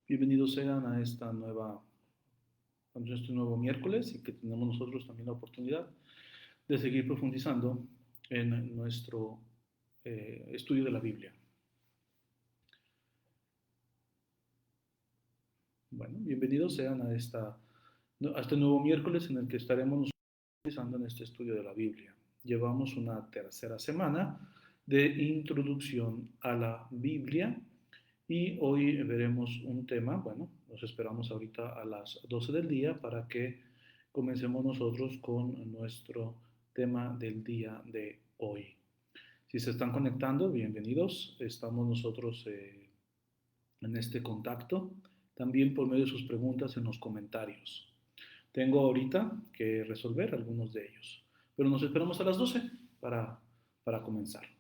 Bienvenidos sean a este nuevo miércoles y que tenemos nosotros también la oportunidad de seguir profundizando en nuestro estudio de la Biblia. Bueno, bienvenidos sean a este nuevo miércoles en el que estaremos nosotros profundizando en este estudio de la Biblia. Llevamos una tercera semana de introducción a la Biblia. Y hoy veremos un tema, bueno, nos esperamos ahorita a las 12 del día para que comencemos nosotros con nuestro tema del día de hoy. Si se están conectando, bienvenidos. Estamos nosotros en este contacto, también por medio de sus preguntas en los comentarios. Tengo ahorita que resolver algunos de ellos, pero nos esperamos a las 12 para, para comenzar.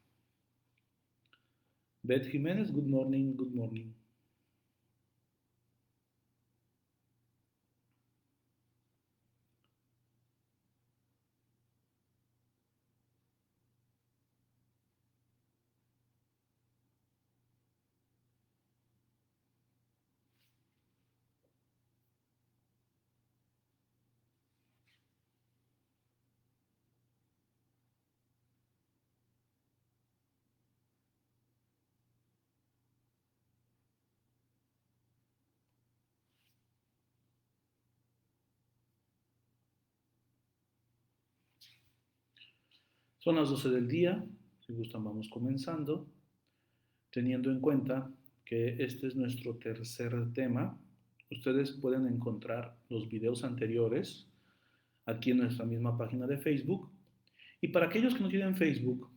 Beth Jiménez, good morning, good morning. Son las 12 del día, si gustan vamos comenzando, teniendo en cuenta que este es nuestro tercer tema. Ustedes pueden encontrar los videos anteriores aquí en nuestra misma página de Facebook. Y para aquellos que no tienen Facebook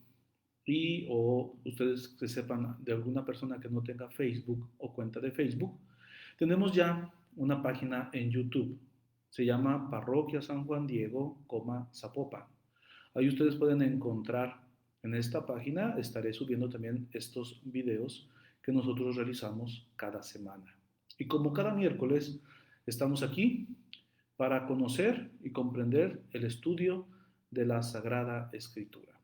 o ustedes que sepan de alguna persona que no tenga Facebook o cuenta de Facebook, tenemos ya una página en YouTube. Se llama Parroquia San Juan Diego, Zapopan. Ahí ustedes pueden encontrar en esta página, estaré subiendo también estos videos que nosotros realizamos cada semana. Y como cada miércoles, estamos aquí para conocer y comprender el estudio de la Sagrada Escritura.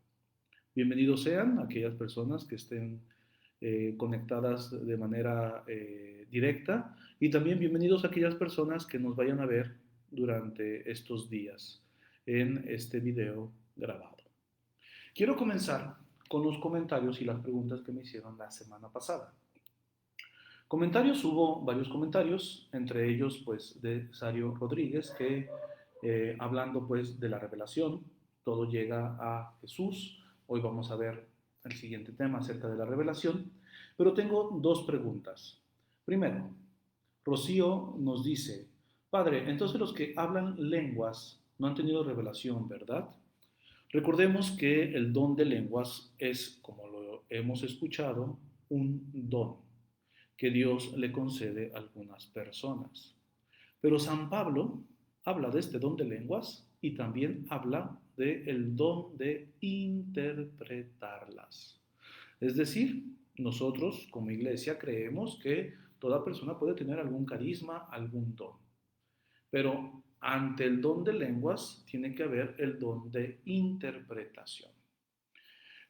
Bienvenidos sean aquellas personas que estén conectadas de manera directa y también bienvenidos a aquellas personas que nos vayan a ver durante estos días en este video grabado. Quiero comenzar con los comentarios y las preguntas que me hicieron la semana pasada. Comentarios, hubo varios comentarios, entre ellos pues de Sario Rodríguez, que hablando pues de la revelación, todo llega a Jesús. Hoy vamos a ver el siguiente tema acerca de la revelación, pero tengo dos preguntas. Primero, Rocío nos dice, Padre, entonces los que hablan lenguas no han tenido revelación, ¿verdad? Recordemos que el don de lenguas es, como lo hemos escuchado, un don que Dios le concede a algunas personas. Pero San Pablo habla de este don de lenguas y también habla del don de interpretarlas. Es decir, nosotros como iglesia creemos que toda persona puede tener algún carisma, algún don. Pero ante el don de lenguas tiene que haber el don de interpretación.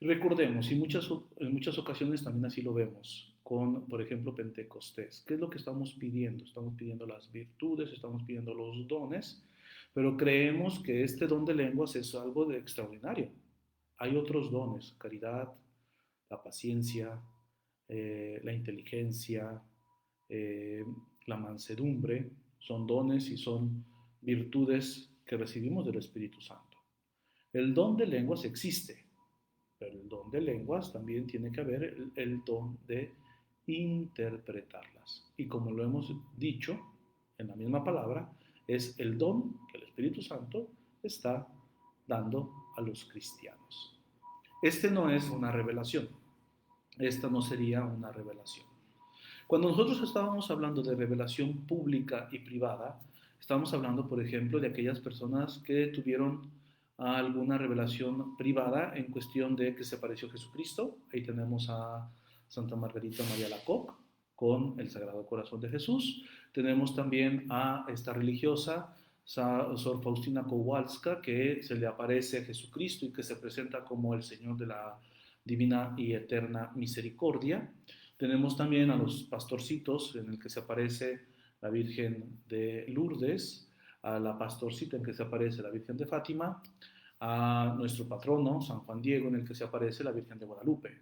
Recordemos, y en muchas ocasiones también así lo vemos, con, por ejemplo, Pentecostés. ¿Qué es lo que estamos pidiendo? Estamos pidiendo las virtudes, estamos pidiendo los dones, pero creemos que este don de lenguas es algo de extraordinario. Hay otros dones, caridad, la paciencia, la inteligencia, eh, la mansedumbre, son dones y son virtudes que recibimos del Espíritu Santo. El don de lenguas existe, pero el don de lenguas también tiene que haber el don de interpretarlas. Y como lo hemos dicho en la misma palabra, es el don que el Espíritu Santo está dando a los cristianos. Este no es una revelación. Esta no sería una revelación. Cuando nosotros estábamos hablando de revelación pública y privada, estamos hablando, por ejemplo, de aquellas personas que tuvieron alguna revelación privada en cuestión de que se pareció a Jesucristo. Ahí tenemos a Santa Margarita María Alacoque con el Sagrado Corazón de Jesús. Tenemos también a esta religiosa, Sor Faustina Kowalska, que se le aparece a Jesucristo y que se presenta como el Señor de la divina y eterna misericordia. Tenemos también a los pastorcitos en el que se aparece la Virgen de Lourdes, a la pastorcita en que se aparece la Virgen de Fátima, a nuestro patrono, San Juan Diego, en el que se aparece la Virgen de Guadalupe.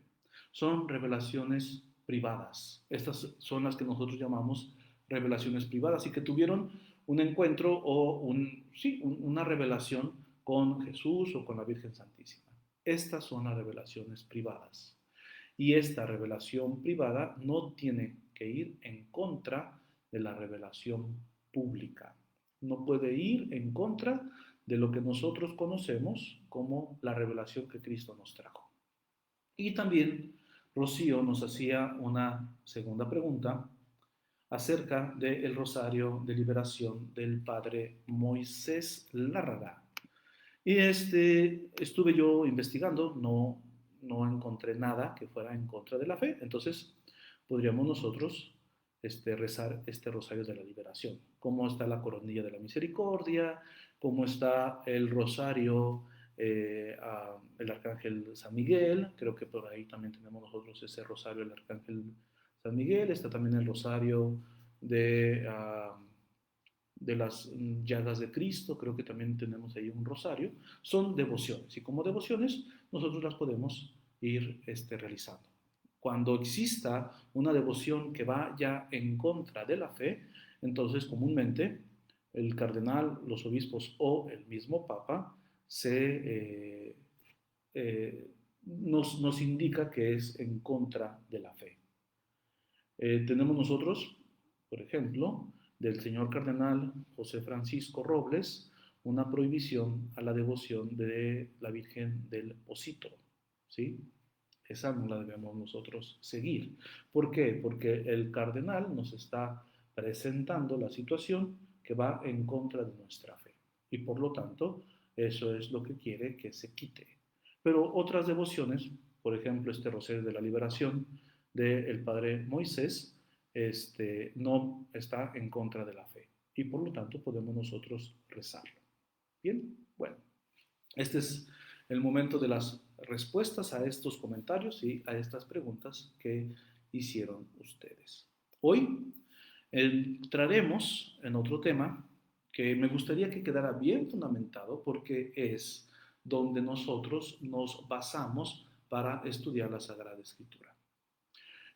Son revelaciones privadas. Estas son las que nosotros llamamos revelaciones privadas y que tuvieron un encuentro o una revelación con Jesús o con la Virgen Santísima. Estas son las revelaciones privadas. Y esta revelación privada no tiene que ir en contra de la revelación pública. No puede ir en contra de lo que nosotros conocemos como la revelación que Cristo nos trajo. Y también Rocío nos hacía una segunda pregunta acerca del rosario de liberación del padre Moisés Lárraga. Y estuve yo investigando, no encontré nada que fuera en contra de la fe, entonces podríamos nosotros rezar este rosario de la liberación. Cómo está la coronilla de la misericordia, cómo está el rosario, el arcángel San Miguel, creo que por ahí también tenemos nosotros ese rosario del arcángel San Miguel, está también el rosario de las llagas de Cristo, creo que también tenemos ahí un rosario, son devociones y como devociones nosotros las podemos ir realizando. Cuando exista una devoción que vaya en contra de la fe, entonces comúnmente el cardenal, los obispos o el mismo papa nos indica que es en contra de la fe. Tenemos nosotros, por ejemplo, del señor cardenal José Francisco Robles, una prohibición a la devoción de la Virgen del Pocito, ¿sí? Esa no la debemos nosotros seguir. ¿Por qué? Porque el cardenal nos está presentando la situación que va en contra de nuestra fe. Y por lo tanto, eso es lo que quiere que se quite. Pero otras devociones, por ejemplo, este rosario de la liberación del padre Moisés, no está en contra de la fe. Y por lo tanto podemos nosotros rezarlo. Bien, bueno, este es el momento de las respuestas a estos comentarios y a estas preguntas que hicieron ustedes. Hoy entraremos en otro tema que me gustaría que quedara bien fundamentado porque es donde nosotros nos basamos para estudiar la Sagrada Escritura.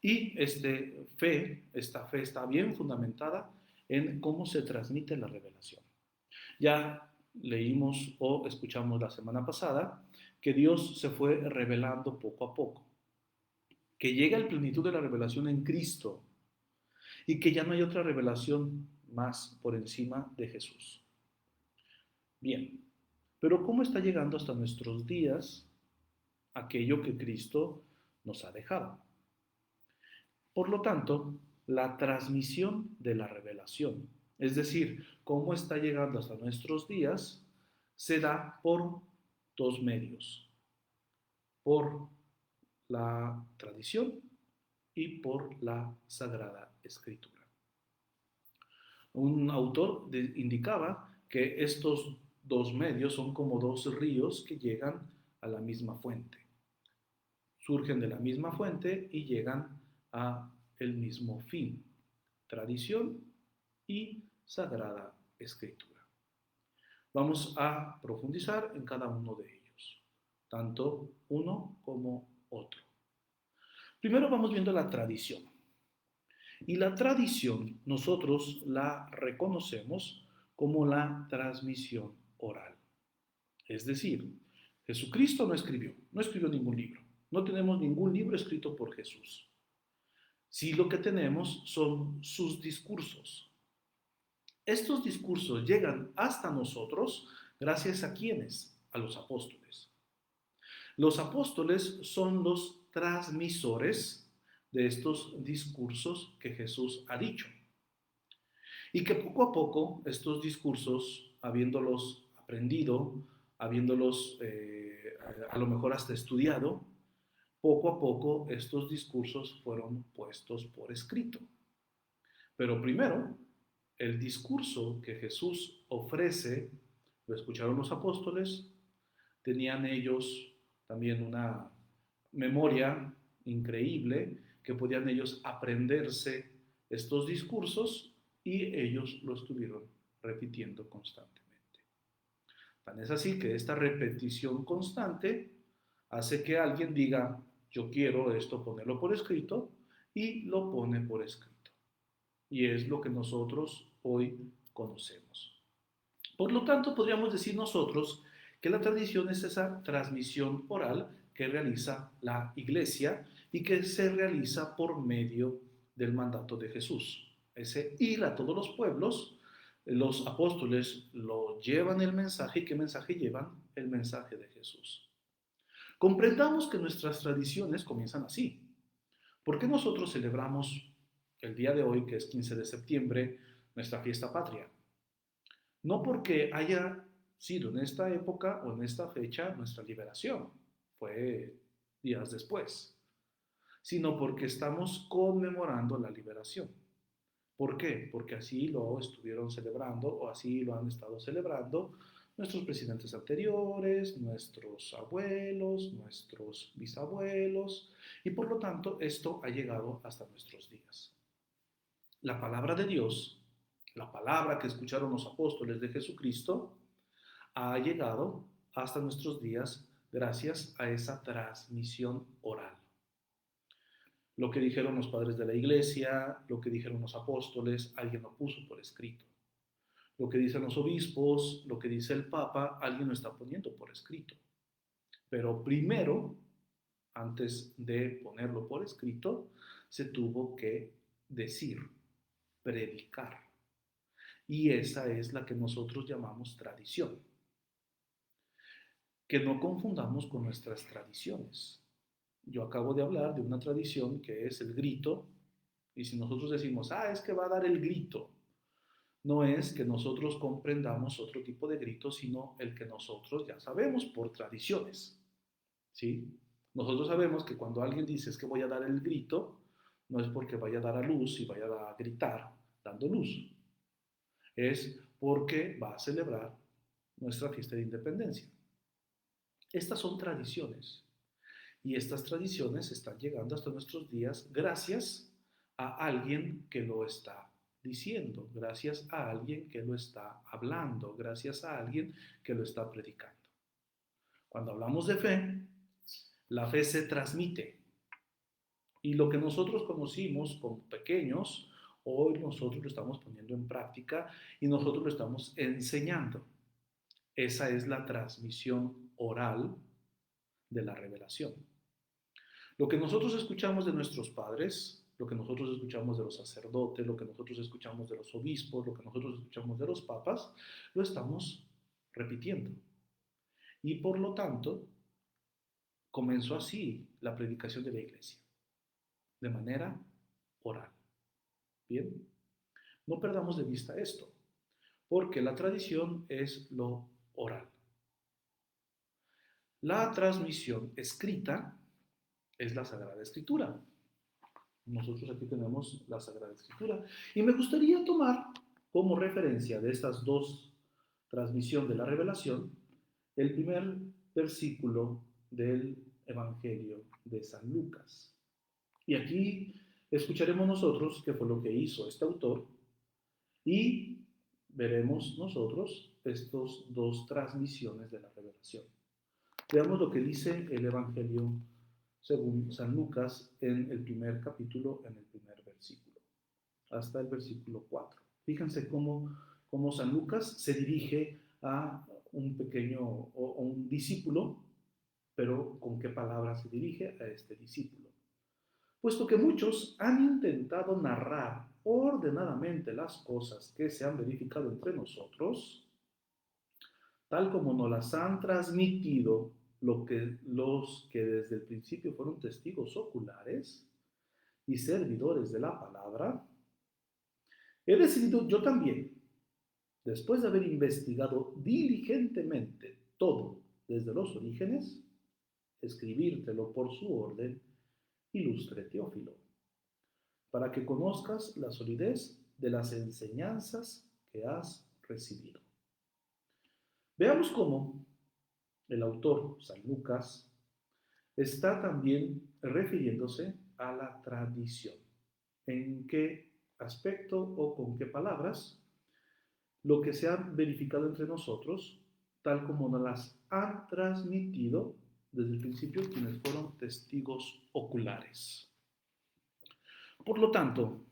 Y esta fe está bien fundamentada en cómo se transmite la revelación. Ya leímos o escuchamos la semana pasada que Dios se fue revelando poco a poco, que llega la plenitud de la revelación en Cristo y que ya no hay otra revelación más por encima de Jesús. Bien, pero ¿cómo está llegando hasta nuestros días aquello que Cristo nos ha dejado? Por lo tanto, la transmisión de la revelación, es decir, cómo está llegando hasta nuestros días, se da por dos medios, por la tradición y por la Sagrada Escritura. Un autor indicaba que estos dos medios son como dos ríos que llegan a la misma fuente. Surgen de la misma fuente y llegan a el mismo fin, tradición y Sagrada Escritura. Vamos a profundizar en cada uno de ellos, tanto uno como otro. Primero vamos viendo la tradición. Y la tradición nosotros la reconocemos como la transmisión oral. Es decir, Jesucristo no escribió ningún libro. No tenemos ningún libro escrito por Jesús. Sí, lo que tenemos son sus discursos. Estos discursos llegan hasta nosotros gracias a ¿quiénes? A los apóstoles. Los apóstoles son los transmisores de estos discursos que Jesús ha dicho. Y que poco a poco estos discursos, habiéndolos aprendido, habiéndolos a lo mejor hasta estudiado, poco a poco estos discursos fueron puestos por escrito. Pero primero, el discurso que Jesús ofrece, lo escucharon los apóstoles, tenían ellos también una memoria increíble que podían ellos aprenderse estos discursos y ellos lo estuvieron repitiendo constantemente. Tan es así que esta repetición constante hace que alguien diga, yo quiero esto ponerlo por escrito, y lo pone por escrito. Y es lo que nosotros hoy conocemos. Por lo tanto, podríamos decir nosotros que la tradición es esa transmisión oral que realiza la Iglesia y que se realiza por medio del mandato de Jesús. Ese ir a todos los pueblos, los apóstoles lo llevan el mensaje. ¿Y qué mensaje llevan? El mensaje de Jesús. Comprendamos que nuestras tradiciones comienzan así. ¿Por qué nosotros celebramos el día de hoy, que es 15 de septiembre, nuestra fiesta patria? No porque haya sido en esta época o en esta fecha nuestra liberación, fue días después, sino porque estamos conmemorando la liberación. ¿Por qué? Porque así lo estuvieron celebrando o así lo han estado celebrando nuestros presidentes anteriores, nuestros abuelos, nuestros bisabuelos, y por lo tanto esto ha llegado hasta nuestros días. La palabra de Dios, la palabra que escucharon los apóstoles de Jesucristo, ha llegado hasta nuestros días gracias a esa transmisión oral. Lo que dijeron los padres de la iglesia, lo que dijeron los apóstoles, alguien lo puso por escrito. Lo que dicen los obispos, lo que dice el Papa, alguien lo está poniendo por escrito. Pero primero, antes de ponerlo por escrito, se tuvo que decir, predicar. Y esa es la que nosotros llamamos tradición. Que no confundamos con nuestras tradiciones. Yo acabo de hablar de una tradición que es el grito, y si nosotros decimos, es que va a dar el grito, no es que nosotros comprendamos otro tipo de grito, sino el que nosotros ya sabemos por tradiciones, ¿sí? Nosotros sabemos que cuando alguien dice es que voy a dar el grito, no es porque vaya a dar a luz y vaya a gritar dando luz, es porque va a celebrar nuestra fiesta de independencia. Estas son tradiciones. Y estas tradiciones están llegando hasta nuestros días gracias a alguien que lo está diciendo, gracias a alguien que lo está hablando, gracias a alguien que lo está predicando. Cuando hablamos de fe, la fe se transmite. Y lo que nosotros conocimos como pequeños, hoy nosotros lo estamos poniendo en práctica y nosotros lo estamos enseñando. Esa es la transmisión oral de la revelación. Lo que nosotros escuchamos de nuestros padres, lo que nosotros escuchamos de los sacerdotes, lo que nosotros escuchamos de los obispos, lo que nosotros escuchamos de los papas, lo estamos repitiendo. Y por lo tanto, comenzó así la predicación de la iglesia, de manera oral. Bien, no perdamos de vista esto, porque la tradición es lo oral. La transmisión escrita es la Sagrada Escritura. Nosotros aquí tenemos la Sagrada Escritura. Y me gustaría tomar como referencia de estas dos transmisiones de la revelación el primer versículo del Evangelio de San Lucas. Y aquí escucharemos nosotros qué fue lo que hizo este autor y veremos nosotros estas dos transmisiones de la revelación. Veamos lo que dice el Evangelio según San Lucas en el primer capítulo, en el primer versículo, hasta el versículo 4. Fíjense cómo San Lucas se dirige a un pequeño o un discípulo, pero con qué palabras se dirige a este discípulo. Puesto que muchos han intentado narrar ordenadamente las cosas que se han verificado entre nosotros, tal como nos las han transmitido los que desde el principio fueron testigos oculares y servidores de la palabra, he decidido yo también, después de haber investigado diligentemente todo desde los orígenes, escribírtelo por su orden, ilustre Teófilo, para que conozcas la solidez de las enseñanzas que has recibido. Veamos cómo el autor, San Lucas, está también refiriéndose a la tradición. ¿En qué aspecto o con qué palabras? Lo que se ha verificado entre nosotros, tal como nos las han transmitido desde el principio quienes fueron testigos oculares. Por lo tanto,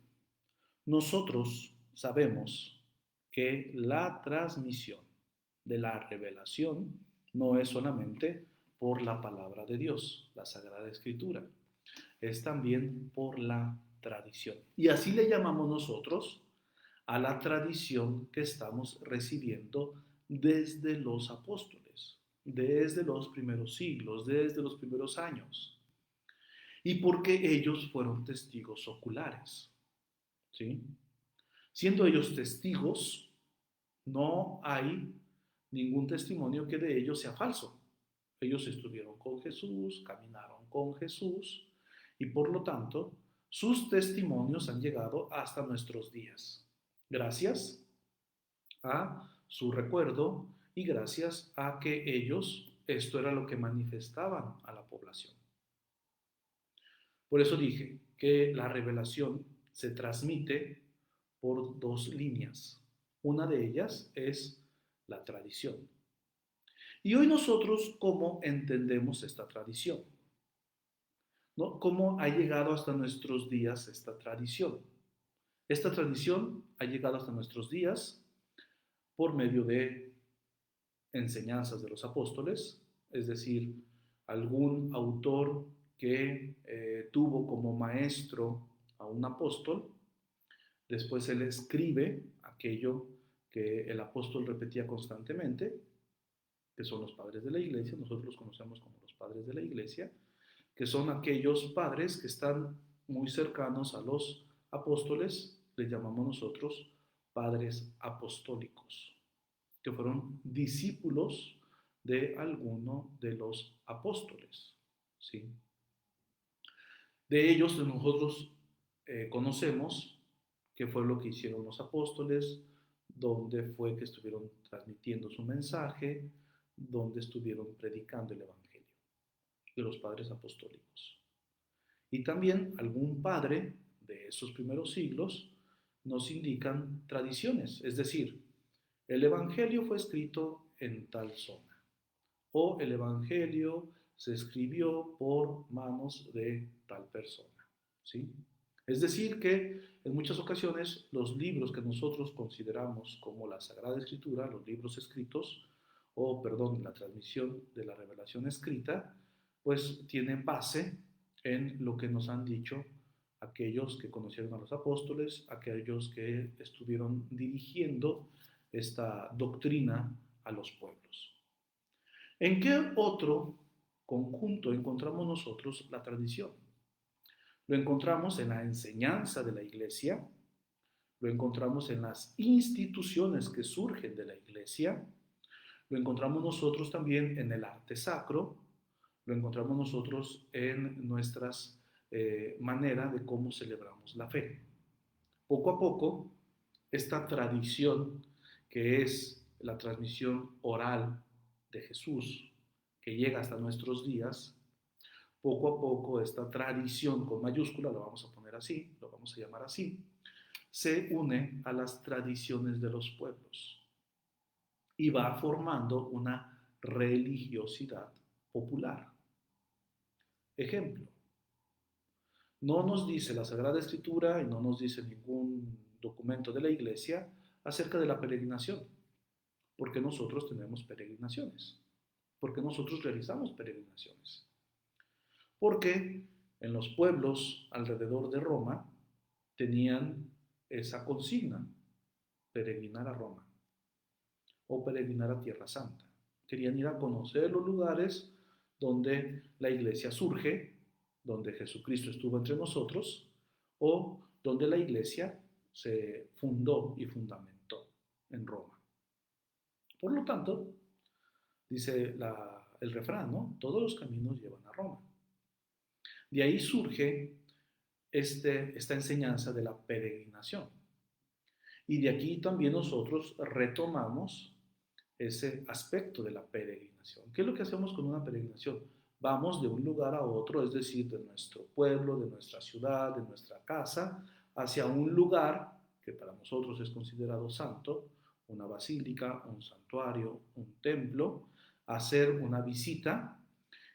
nosotros sabemos que la transmisión de la revelación no es solamente por la palabra de Dios, la Sagrada Escritura, es también por la tradición. Y así le llamamos nosotros a la tradición que estamos recibiendo desde los apóstoles, desde los primeros siglos, desde los primeros años. Y porque ellos fueron testigos oculares, ¿sí? Siendo ellos testigos, no hay ningún testimonio que de ellos sea falso. Ellos estuvieron con Jesús, caminaron con Jesús y por lo tanto sus testimonios han llegado hasta nuestros días. Gracias a su recuerdo y gracias a que ellos esto era lo que manifestaban a la población. Por eso dije que la revelación se transmite por dos líneas. Una de ellas es la tradición. Y hoy nosotros, ¿cómo entendemos esta tradición? ¿No? ¿Cómo ha llegado hasta nuestros días esta tradición? Esta tradición ha llegado hasta nuestros días por medio de enseñanzas de los apóstoles, es decir, algún autor que tuvo como maestro a un apóstol, después él escribe aquello que el apóstol repetía constantemente, que son los padres de la iglesia, nosotros los conocemos como los padres de la iglesia, que son aquellos padres que están muy cercanos a los apóstoles, les llamamos nosotros padres apostólicos, que fueron discípulos de alguno de los apóstoles, ¿sí? De ellos nosotros conocemos qué fue lo que hicieron los apóstoles, dónde fue que estuvieron transmitiendo su mensaje, dónde estuvieron predicando el Evangelio de los padres apostólicos. Y también algún padre de esos primeros siglos nos indican tradiciones, es decir, el Evangelio fue escrito en tal zona o el Evangelio se escribió por manos de tal persona, ¿sí? Es decir, que en muchas ocasiones los libros que nosotros consideramos como la Sagrada Escritura, los libros escritos, o perdón, la transmisión de la revelación escrita, pues tienen base en lo que nos han dicho aquellos que conocieron a los apóstoles, aquellos que estuvieron dirigiendo esta doctrina a los pueblos. ¿En qué otro conjunto encontramos nosotros la tradición? Lo encontramos en la enseñanza de la iglesia, lo encontramos en las instituciones que surgen de la iglesia, lo encontramos nosotros también en el arte sacro, lo encontramos nosotros en nuestras maneras de cómo celebramos la fe. Poco a poco, esta tradición que es la transmisión oral de Jesús, que llega hasta nuestros días, poco a poco esta tradición con mayúscula, lo vamos a poner así, lo vamos a llamar así, se une a las tradiciones de los pueblos y va formando una religiosidad popular. Ejemplo, no nos dice la Sagrada Escritura y no nos dice ningún documento de la Iglesia acerca de la peregrinación, porque nosotros tenemos peregrinaciones, porque nosotros realizamos peregrinaciones, porque en los pueblos alrededor de Roma tenían esa consigna, peregrinar a Roma o peregrinar a Tierra Santa. Querían ir a conocer los lugares donde la iglesia surge, donde Jesucristo estuvo entre nosotros, o donde la iglesia se fundó y fundamentó en Roma. Por lo tanto, dice el refrán, ¿no? Todos los caminos llevan a Roma. De ahí surge esta enseñanza de la peregrinación. Y de aquí también nosotros retomamos ese aspecto de la peregrinación. ¿Qué es lo que hacemos con una peregrinación? Vamos de un lugar a otro, es decir, de nuestro pueblo, de nuestra ciudad, de nuestra casa, hacia un lugar que para nosotros es considerado santo, una basílica, un santuario, un templo, hacer una visita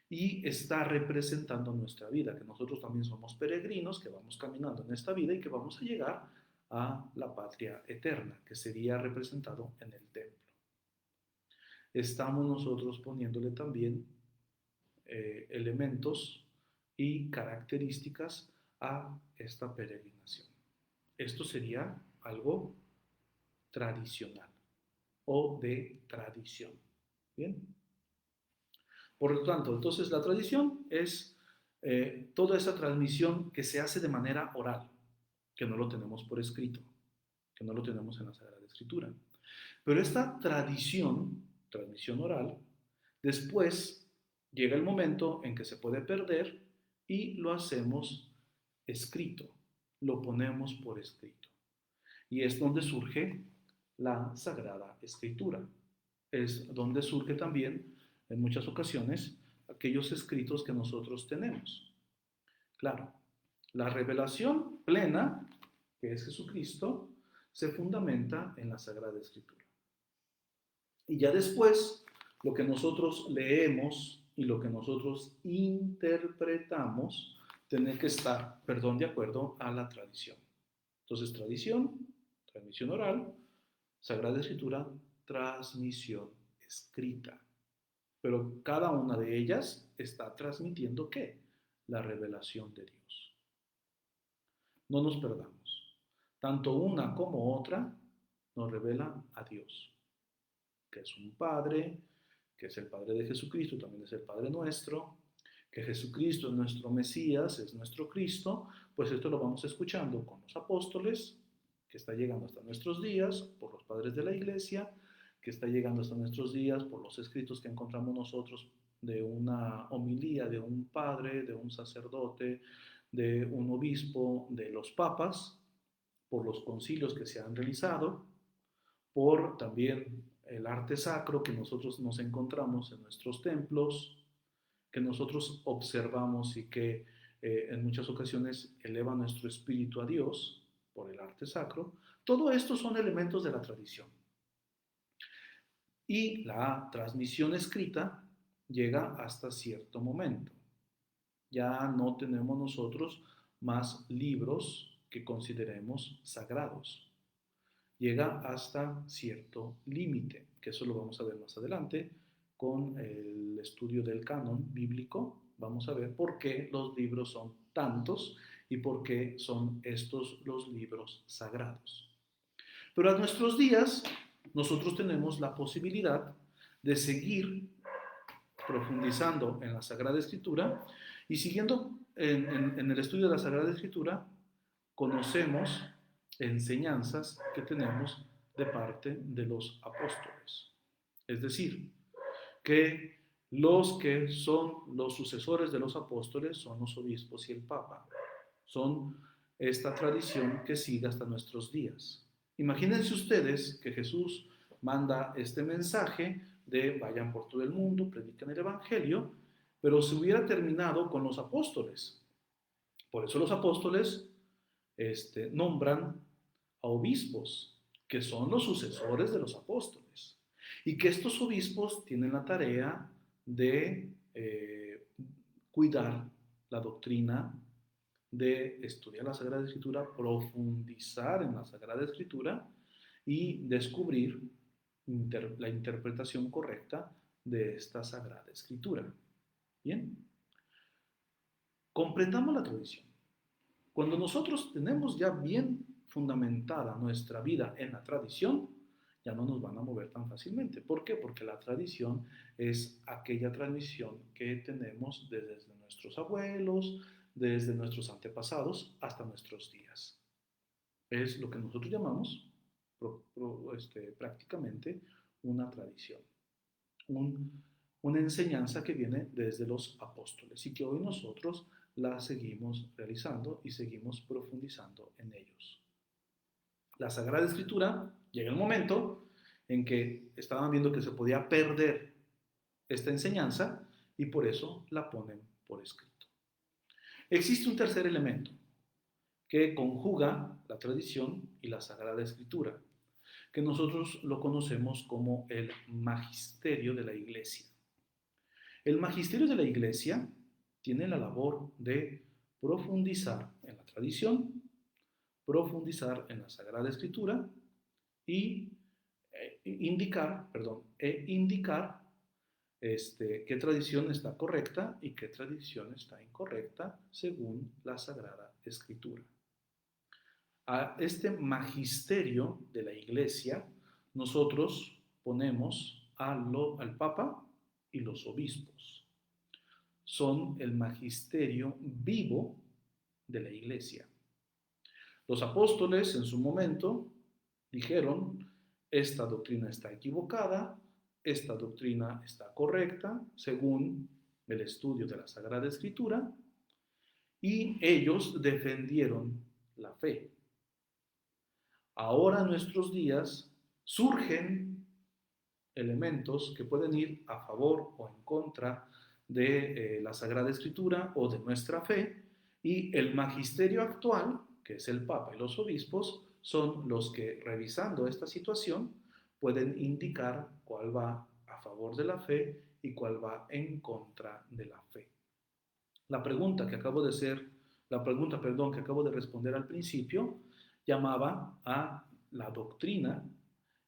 y está representando nuestra vida, que nosotros también somos peregrinos, que vamos caminando en esta vida y que vamos a llegar a la patria eterna, que sería representado en el templo. Estamos nosotros poniéndole también elementos y características a esta peregrinación. Esto sería algo tradicional o de tradición. Bien. Por lo tanto, entonces la tradición es toda esa transmisión que se hace de manera oral, que no lo tenemos por escrito, que no lo tenemos en la Sagrada Escritura. Pero esta tradición, transmisión oral, después llega el momento en que se puede perder y lo hacemos escrito, lo ponemos por escrito. Y es donde surge la Sagrada Escritura. Es donde surge también, en muchas ocasiones, aquellos escritos que nosotros tenemos. Claro, la revelación plena, que es Jesucristo, se fundamenta en la Sagrada Escritura. Y ya después, lo que nosotros leemos y lo que nosotros interpretamos, tiene que estar, de acuerdo a la tradición. Entonces, tradición, transmisión oral, Sagrada Escritura, transmisión escrita. Pero cada una de ellas está transmitiendo ¿qué? La revelación de Dios. No nos perdamos. Tanto una como otra nos revelan a Dios, que es un Padre, que es el Padre de Jesucristo, también es el Padre nuestro, que Jesucristo es nuestro Mesías, es nuestro Cristo, pues esto lo vamos escuchando con los apóstoles, que está llegando hasta nuestros días, por los padres de la Iglesia, que está llegando hasta nuestros días por los escritos que encontramos nosotros de una homilía de un padre, de un sacerdote, de un obispo, de los papas, por los concilios que se han realizado, por también el arte sacro que nosotros nos encontramos en nuestros templos, que nosotros observamos y que en muchas ocasiones eleva nuestro espíritu a Dios por el arte sacro. Todo esto son elementos de la tradición. Y la transmisión escrita llega hasta cierto momento. Ya no tenemos nosotros más libros que consideremos sagrados. Llega hasta cierto límite, que eso lo vamos a ver más adelante con el estudio del canon bíblico. Vamos a ver por qué los libros son tantos y por qué son estos los libros sagrados. Pero a nuestros días nosotros tenemos la posibilidad de seguir profundizando en la Sagrada Escritura y siguiendo en el estudio de la Sagrada Escritura, conocemos enseñanzas que tenemos de parte de los apóstoles. Es decir, que los que son los sucesores de los apóstoles son los obispos y el Papa. Son esta tradición que sigue hasta nuestros días. Imagínense ustedes que Jesús manda este mensaje de vayan por todo el mundo, predican el Evangelio, pero se hubiera terminado con los apóstoles. Por eso los apóstoles nombran a obispos, que son los sucesores de los apóstoles, y que estos obispos tienen la tarea de cuidar la doctrina, de estudiar la Sagrada Escritura, profundizar en la Sagrada Escritura y descubrir la interpretación correcta de esta Sagrada Escritura. Bien, comprendamos la tradición. Cuando nosotros tenemos ya bien fundamentada nuestra vida en la tradición, ya no nos van a mover tan fácilmente. ¿Por qué? Porque la tradición es aquella transmisión que tenemos desde nuestros abuelos, desde nuestros antepasados hasta nuestros días. Es lo que nosotros llamamos prácticamente una tradición, una enseñanza que viene desde los apóstoles y que hoy nosotros la seguimos realizando y seguimos profundizando en ellos. La Sagrada Escritura llega el momento en que estaban viendo que se podía perder esta enseñanza y por eso la ponen por escrito. Existe un tercer elemento que conjuga la tradición y la Sagrada Escritura, que nosotros lo conocemos como el magisterio de la Iglesia. El magisterio de la Iglesia tiene la labor de profundizar en la tradición, profundizar en la Sagrada Escritura y indicar qué tradición está correcta y qué tradición está incorrecta según la Sagrada Escritura. A este magisterio de la Iglesia nosotros ponemos al Papa y los obispos. Son el magisterio vivo de la Iglesia. Los apóstoles en su momento dijeron, esta doctrina está equivocada, esta doctrina está correcta, según el estudio de la Sagrada Escritura, y ellos defendieron la fe. Ahora en nuestros días surgen elementos que pueden ir a favor o en contra de la Sagrada Escritura o de nuestra fe, y el magisterio actual, que es el Papa y los obispos, son los que, revisando esta situación, pueden indicar cuál va a favor de la fe y cuál va en contra de la fe. La pregunta, que acabo de responder al principio, llamaba a la doctrina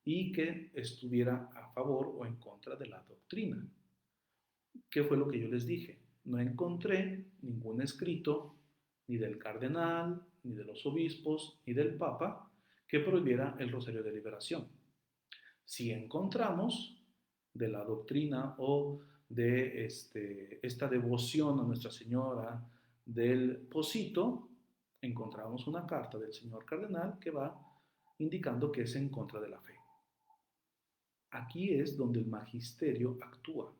y que estuviera a favor o en contra de la doctrina. ¿Qué fue lo que yo les dije? No encontré ningún escrito ni del cardenal, ni de los obispos, ni del papa que prohibiera el rosario de liberación. Si encontramos de la doctrina o de esta devoción a Nuestra Señora del Pocito, encontramos una carta del señor cardenal que va indicando que es en contra de la fe. Aquí es donde el magisterio actúa.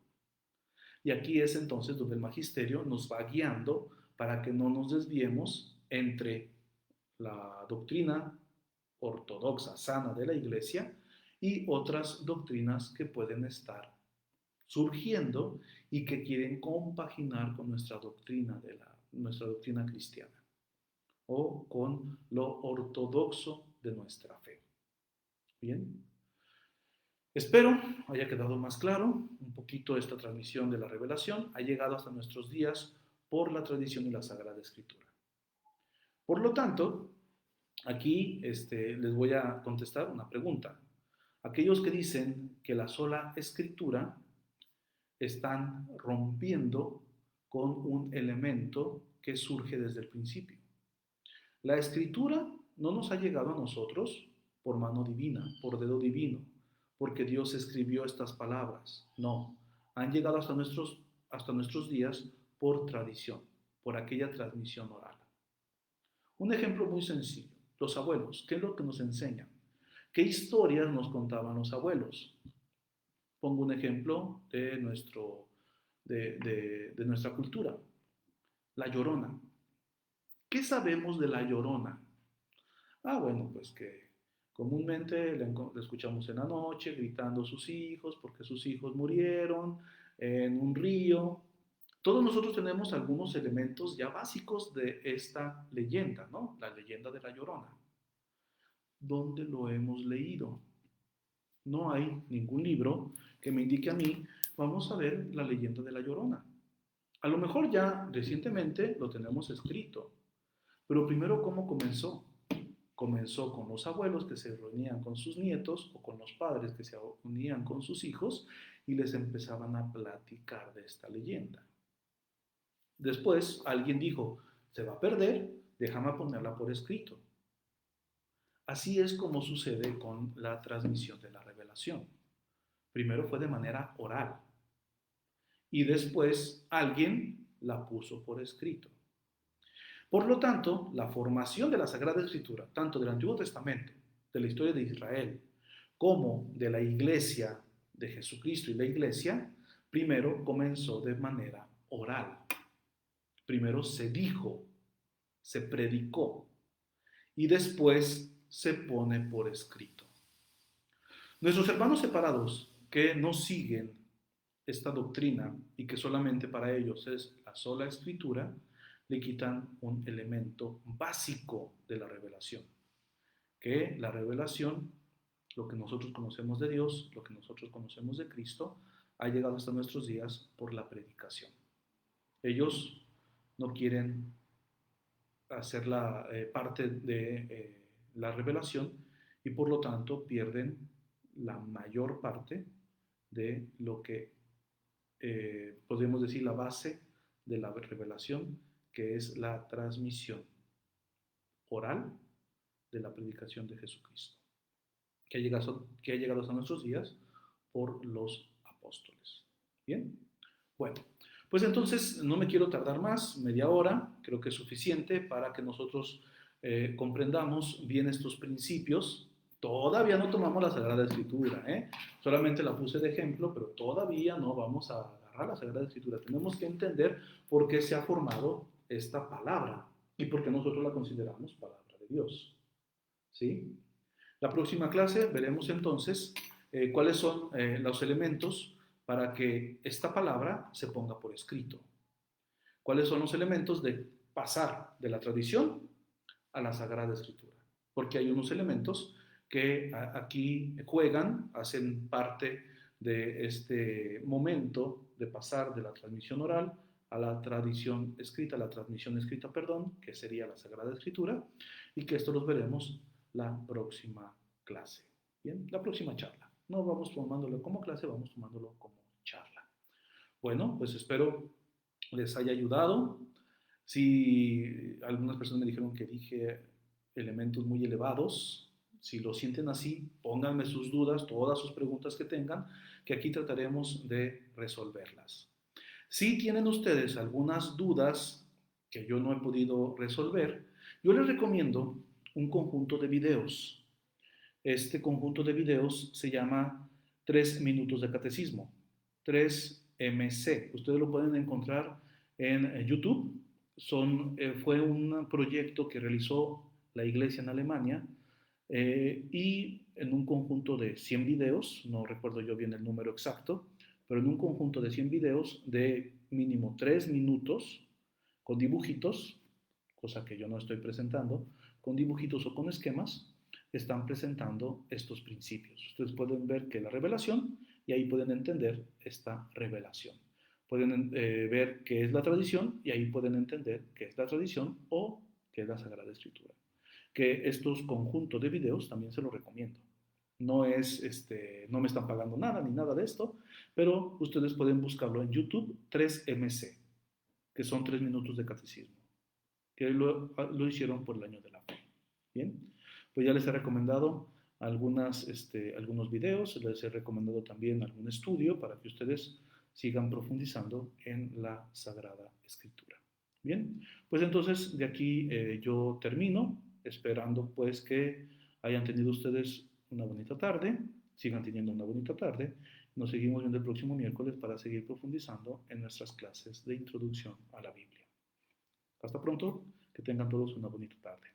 Y aquí es entonces donde el magisterio nos va guiando para que no nos desviemos entre la doctrina ortodoxa, sana de la Iglesia y otras doctrinas que pueden estar surgiendo y que quieren compaginar con nuestra doctrina cristiana o con lo ortodoxo de nuestra fe. Bien. Espero haya quedado más claro un poquito esta transmisión de la revelación. Ha llegado hasta nuestros días por la tradición y la Sagrada Escritura. Por lo tanto, aquí les voy a contestar una pregunta. Aquellos que dicen que la sola Escritura están rompiendo con un elemento que surge desde el principio. La Escritura no nos ha llegado a nosotros por mano divina, por dedo divino, porque Dios escribió estas palabras. No, han llegado hasta nuestros días por tradición, por aquella transmisión oral. Un ejemplo muy sencillo. Los abuelos, ¿qué es lo que nos enseñan? ¿Qué historias nos contaban los abuelos? Pongo un ejemplo de nuestra cultura. La Llorona. ¿Qué sabemos de la Llorona? Bueno, pues que comúnmente la escuchamos en la noche gritando a sus hijos porque sus hijos murieron en un río. Todos nosotros tenemos algunos elementos ya básicos de esta leyenda, ¿no? La leyenda de la Llorona. ¿Dónde lo hemos leído? No hay ningún libro que me indique a mí, vamos a ver la leyenda de la Llorona. A lo mejor ya recientemente lo tenemos escrito, pero primero, ¿cómo comenzó? Comenzó con los abuelos que se reunían con sus nietos o con los padres que se unían con sus hijos y les empezaban a platicar de esta leyenda. Después alguien dijo, se va a perder, déjame ponerla por escrito. Así es como sucede con la transmisión de la revelación. Primero fue de manera oral y después alguien la puso por escrito. Por lo tanto, la formación de la Sagrada Escritura, tanto del Antiguo Testamento, de la historia de Israel, como de la Iglesia de Jesucristo y la Iglesia, primero comenzó de manera oral. Primero se dijo, se predicó y después se pone por escrito. Nuestros hermanos separados que no siguen esta doctrina y que solamente para ellos es la sola escritura, le quitan un elemento básico de la revelación, que la revelación, lo que nosotros conocemos de Dios, lo que nosotros conocemos de Cristo, ha llegado hasta nuestros días por la predicación. Ellos no quieren hacer la parte de la revelación y por lo tanto pierden la mayor parte de lo que podemos decir la base de la revelación, que es la transmisión oral de la predicación de Jesucristo, que ha llegado hasta nuestros días por los apóstoles. Bien, bueno, pues entonces no me quiero tardar más, media hora, creo que es suficiente para que nosotros comprendamos bien estos principios. Todavía no tomamos la Sagrada Escritura, solamente la puse de ejemplo, pero todavía no vamos a agarrar la Sagrada Escritura. Tenemos que entender por qué se ha formado esta palabra y por qué nosotros la consideramos palabra de Dios. ¿Sí? La próxima clase veremos entonces cuáles son los elementos para que esta palabra se ponga por escrito. ¿Cuáles son los elementos de pasar de la tradición a la Sagrada Escritura? Porque hay unos elementos que aquí juegan, hacen parte de este momento de pasar de la transmisión oral a la tradición escrita, la transmisión escrita, perdón, que sería la Sagrada Escritura, y que esto los veremos la próxima clase. Bien, la próxima charla. No vamos tomándolo como clase, vamos tomándolo como charla. Bueno, pues espero les haya ayudado. Si algunas personas me dijeron que dije elementos muy elevados, si lo sienten así, pónganme sus dudas, todas sus preguntas que tengan, que aquí trataremos de resolverlas. Si tienen ustedes algunas dudas que yo no he podido resolver, yo les recomiendo un conjunto de videos. Este conjunto de videos se llama 3 minutos de catecismo, 3MC. Ustedes lo pueden encontrar en YouTube. Fue un proyecto que realizó la iglesia en Alemania y en un conjunto de 100 videos, no recuerdo yo bien el número exacto, pero en un conjunto de 100 videos de mínimo 3 minutos con dibujitos, cosa que yo no estoy presentando, con dibujitos o con esquemas, están presentando estos principios. Ustedes pueden ver que la revelación, y ahí pueden entender esta revelación. Pueden ver qué es la tradición y ahí pueden entender qué es la tradición o qué es la Sagrada Escritura. Que estos conjuntos de videos también se los recomiendo. No me están pagando nada ni nada de esto, pero ustedes pueden buscarlo en YouTube, 3MC, que son 3 minutos de catecismo, que lo hicieron por el año de la fe. Bien, pues ya les he recomendado algunos videos, les he recomendado también algún estudio para que ustedes sigan profundizando en la Sagrada Escritura. Bien, pues entonces de aquí yo termino, esperando pues que hayan tenido ustedes una bonita tarde, sigan teniendo una bonita tarde. Nos seguimos viendo el próximo miércoles para seguir profundizando en nuestras clases de introducción a la Biblia. Hasta pronto, que tengan todos una bonita tarde.